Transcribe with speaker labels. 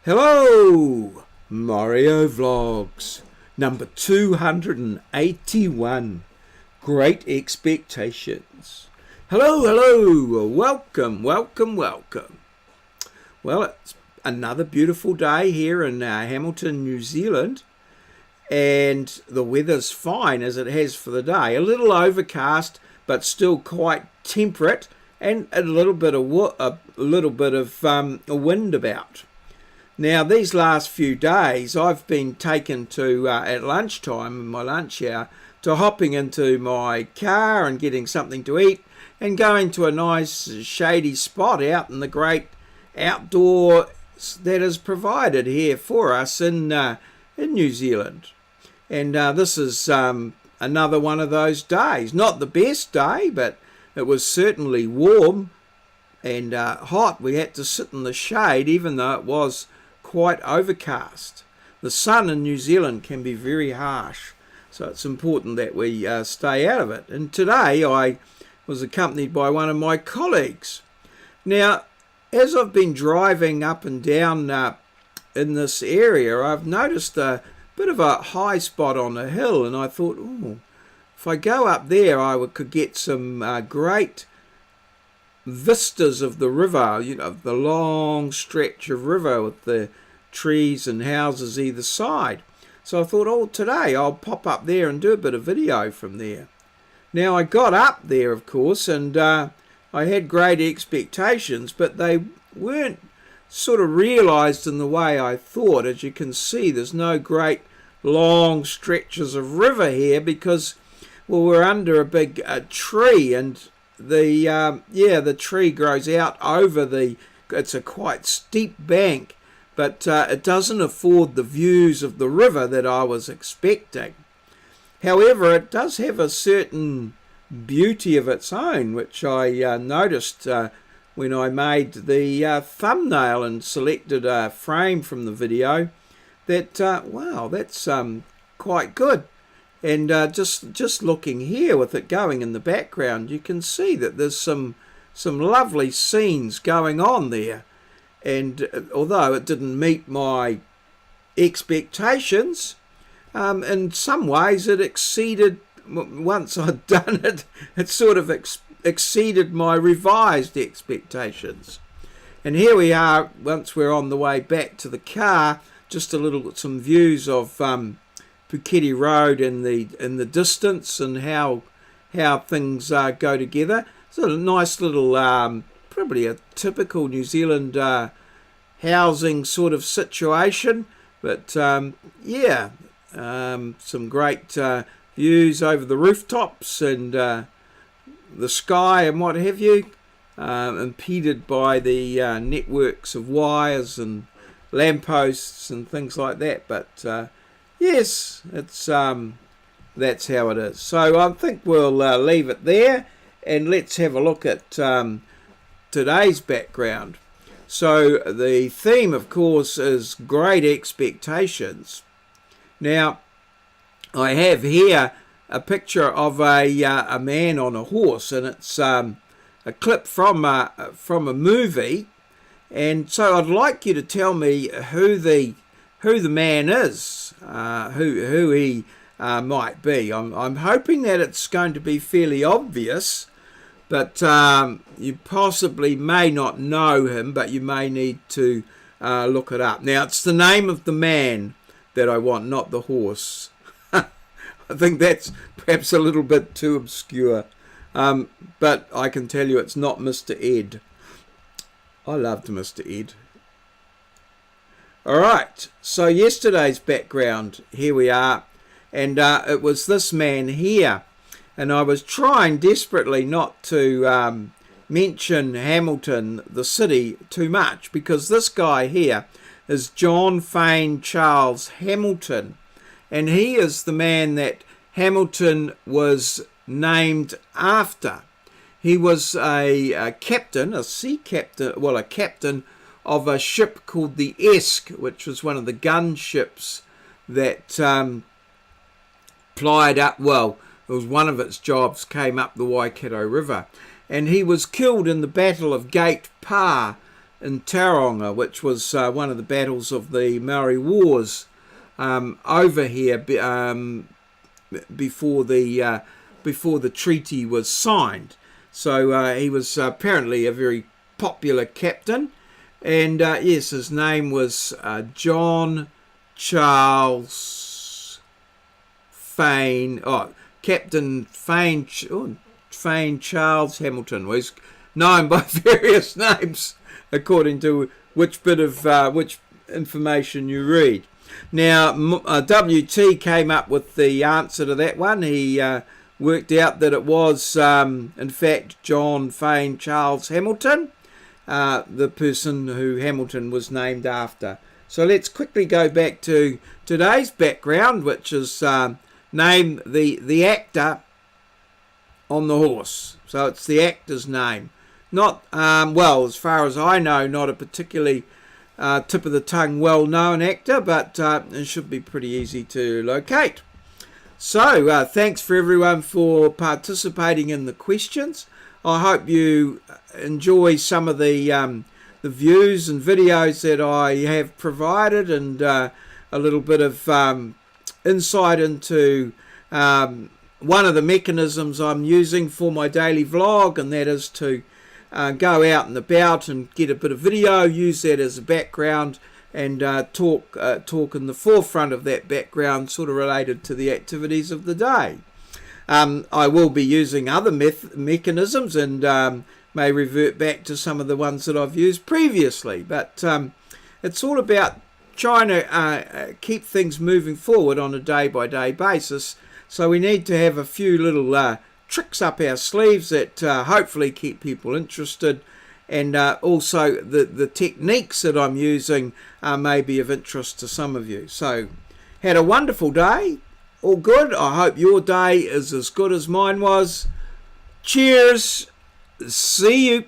Speaker 1: Hello, Maurieo Vlogs, number 281, Great Expectations. Hello, welcome. Well, it's another beautiful day here in Hamilton, New Zealand, and the weather's fine as it has for the day. A little overcast, but still quite temperate, and a little bit of a wind about. Now, these last few days, I've been taken to, at lunchtime, in my lunch hour, to hopping into my car and getting something to eat and going to a nice shady spot out in the great outdoor that is provided here for us in New Zealand. And this is another one of those days. Not the best day, but it was certainly warm and hot. We had to sit in the shade even though it was quite overcast. The sun in New Zealand can be very harsh, so it's important that we stay out of it. And today I was accompanied by one of my colleagues. Now, as I've been driving up and down in this area, I've noticed a bit of a high spot on a hill, and I thought, oh, if I go up there I could get some great vistas of the river, you know, the long stretch of river with the trees and houses either side. So I thought, oh, today I'll pop up there and do a bit of video from there. Now, I got up there, of course, and I had great expectations, but they weren't sort of realised in the way I thought. As you can see, there's no great long stretches of river here because, well, we're under a big tree, and the tree grows out over it's a quite steep bank, but it doesn't afford the views of the river that I was expecting. However, it does have a certain beauty of its own, which I noticed when I made the thumbnail and selected a frame from the video. That wow, that's quite good. And just looking here with it going in the background, you can see that there's some lovely scenes going on there. And although it didn't meet my expectations, in some ways it exceeded, once I'd done it, it sort of exceeded my revised expectations. And here we are, once we're on the way back to the car, just some views of Puketi Road in the distance and how things go together. It's a nice little, probably a typical New Zealand housing sort of situation, but some great views over the rooftops and the sky and what have you, impeded by the networks of wires and lampposts and things like that. But yes, it's that's how it is. So I think we'll leave it there, and let's have a look at today's background. So the theme, of course, is great expectations. Now, I have here a picture of a man on a horse, and it's a clip from a movie. And so I'd like you to tell me who the man is, who he might be. I'm hoping that it's going to be fairly obvious, but you possibly may not know him, but you may need to look it up. Now, it's the name of the man that I want, not the horse. I think that's perhaps a little bit too obscure, but I can tell you it's not Mr. Ed. I loved Mr. Ed. All right, so yesterday's background, here we are, and it was this man here, and I was trying desperately not to mention Hamilton, the city, too much, because this guy here is John Fane Charles Hamilton, and he is the man that Hamilton was named after. He was a captain, a sea captain, well, a captain of a ship called the Esk, which was one of the gunships that plied up, well, it was one of its jobs, came up the Waikato River. And he was killed in the Battle of Gate Pa in Tauranga, which was one of the battles of the Maori Wars over here before the treaty was signed. So he was apparently a very popular captain, and yes, his name was John Charles Fane. Captain Fane Charles Hamilton was known by various names according to which bit of which information you read. Now, WT came up with the answer to that one. He worked out that it was, in fact, John Fane Charles Hamilton, the person who Hamilton was named after. So let's quickly go back to today's background, which is name the actor on the horse. So it's the actor's name. Not, well, as far as I know, not a particularly tip of the tongue well-known actor, but it should be pretty easy to locate. So thanks for everyone for participating in the questions. I hope you enjoy some of the views and videos that I have provided, and a little bit of insight into one of the mechanisms I'm using for my daily vlog, and that is to go out and about and get a bit of video, use that as a background, and talk in the forefront of that background, sort of related to the activities of the day. I will be using other mechanisms, and may revert back to some of the ones that I've used previously, but it's all about trying to keep things moving forward on a day-by-day basis. So we need to have a few little tricks up our sleeves that hopefully keep people interested, and also the techniques that I'm using may be of interest to some of you. So had a wonderful day, all good. I hope your day is as good as mine was. Cheers, see you.